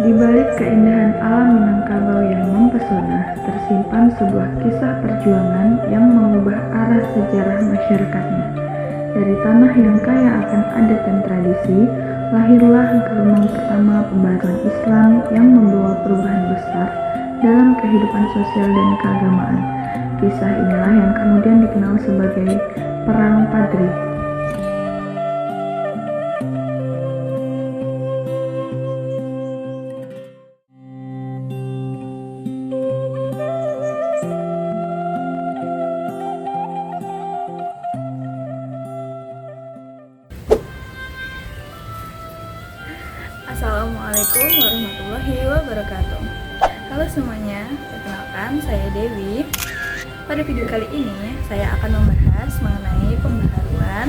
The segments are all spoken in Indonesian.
Di balik keindahan alam Minangkabau yang mempesona, tersimpan sebuah kisah perjuangan yang mengubah arah sejarah masyarakatnya. Dari tanah yang kaya akan adat dan tradisi, lahirlah gelombang pertama pembaruan Islam yang membawa perubahan besar dalam kehidupan sosial dan keagamaan. Kisah inilah yang kemudian dikenal sebagai Perang Padri. Assalamualaikum warahmatullahi wabarakatuh. Halo semuanya, perkenalkan saya Dewi. Pada video kali ini saya akan membahas mengenai pembaharuan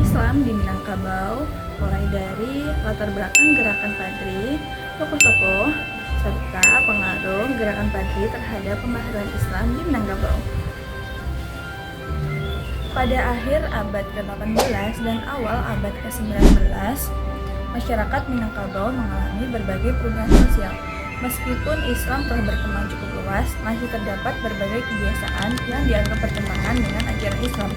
Islam di Minangkabau, mulai dari latar belakang gerakan Padri, tokoh-tokoh, serta pengaruh gerakan Padri terhadap pembaharuan Islam di Minangkabau. Pada akhir abad ke-18 dan awal abad ke-19, masyarakat Minangkabau mengalami berbagai perubahan sosial. Meskipun Islam telah berkembang cukup luas, masih terdapat berbagai kebiasaan yang dianggap bertentangan dengan ajaran Islam,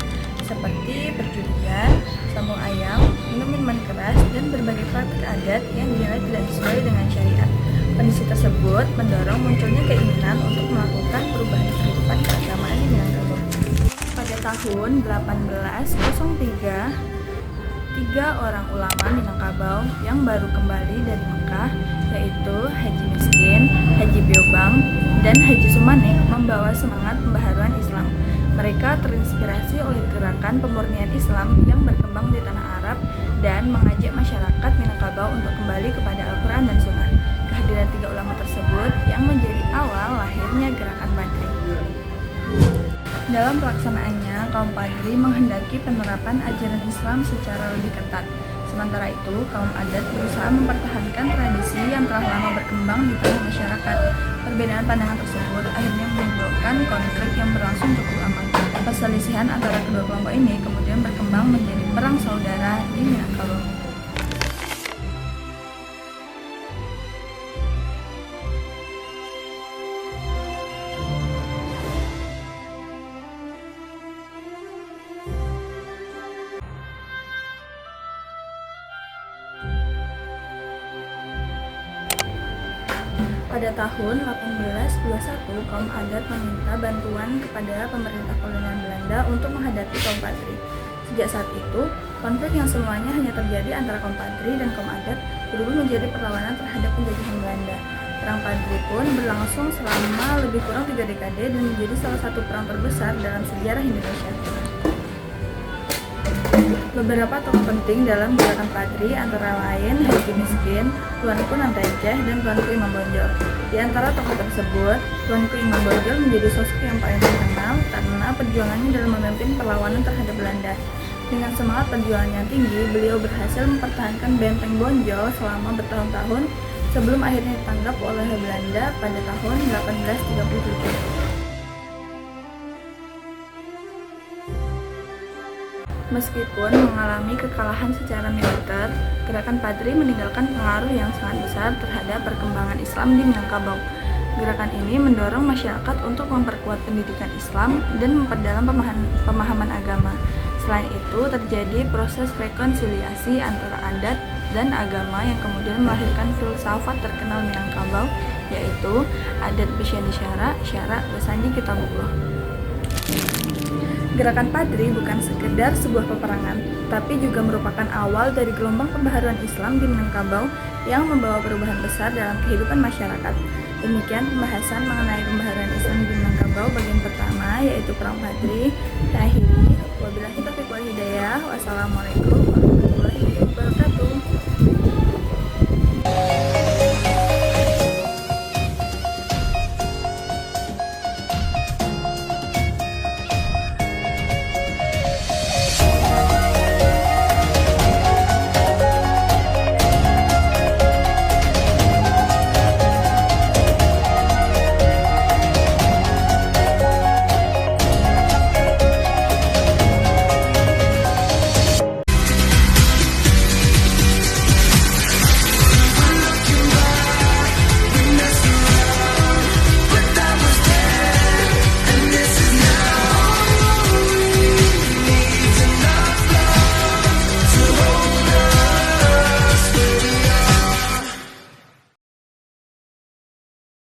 seperti perjudian, sambung ayam, minum minuman keras, dan berbagai praktik adat yang dinilai tidak sesuai dengan syariat. Kondisi tersebut mendorong munculnya keinginan untuk melakukan perubahan kehidupan keagamaan di Minangkabau. Pada tahun 1803, 3 orang ulama Minangkabau yang baru kembali dari Mekah, yaitu Haji Miskin, Haji Biobang, dan Haji Sumanik, membawa semangat pembaharuan Islam. Mereka terinspirasi oleh gerakan pemurnian Islam yang berkembang di tanah Arab dan mengajak masyarakat Minangkabau untuk kembali kepada Al-Quran dan Sunnah. Kehadiran 3 ulama tersebut yang menjadi awal lahirnya gerakan Padri. Dalam pelaksanaannya, kaum Padri menghendaki penerapan ajaran Islam secara lebih ketat. Sementara itu, kaum adat berusaha mempertahankan tradisi yang telah lama berkembang di tengah masyarakat. Perbedaan pandangan tersebut akhirnya menimbulkan konflik yang berlangsung cukup lama. Perselisihan antara kedua kelompok ini kemudian berkembang menjadi perang saudara di Minangkabau. Pada tahun 1821, kaum adat meminta bantuan kepada pemerintah kolonial Belanda untuk menghadapi kaum Padri. Sejak saat itu, konflik yang semuanya hanya terjadi antara kaum Padri dan kaum adat berubah menjadi perlawanan terhadap penjajahan Belanda. Perang Padri pun berlangsung selama lebih kurang 3 dekade dan menjadi salah satu perang terbesar dalam sejarah Indonesia. Beberapa tokoh penting dalam gerakan Padri antara lain Haji Miskin, Tuanku Nantajah, dan Tuanku Imam Bonjol. Di antara tokoh tersebut, Tuanku Imam Bonjol menjadi sosok yang paling terkenal karena perjuangannya dalam memimpin perlawanan terhadap Belanda. Dengan semangat perjuangan yang tinggi, beliau berhasil mempertahankan benteng Bonjol selama bertahun-tahun sebelum akhirnya ditangkap oleh Belanda pada tahun 1837. Meskipun mengalami kekalahan secara militer, gerakan Padri meninggalkan pengaruh yang sangat besar terhadap perkembangan Islam di Minangkabau. Gerakan ini mendorong masyarakat untuk memperkuat pendidikan Islam dan memperdalam pemahaman agama. Selain itu, terjadi proses rekonsiliasi antara adat dan agama yang kemudian melahirkan filsafat terkenal Minangkabau, yaitu adat Bisyandi Syara Besandi Kitabullah. Gerakan Padri bukan sekedar sebuah peperangan, tapi juga merupakan awal dari gelombang pembaharuan Islam di Minangkabau yang membawa perubahan besar dalam kehidupan masyarakat. Demikian pembahasan mengenai pembaharuan Islam di Minangkabau bagian pertama, yaitu Perang Padri. Wabillahi taufiq wal hidayah. Wassalamualaikum warahmatullahi wabarakatuh.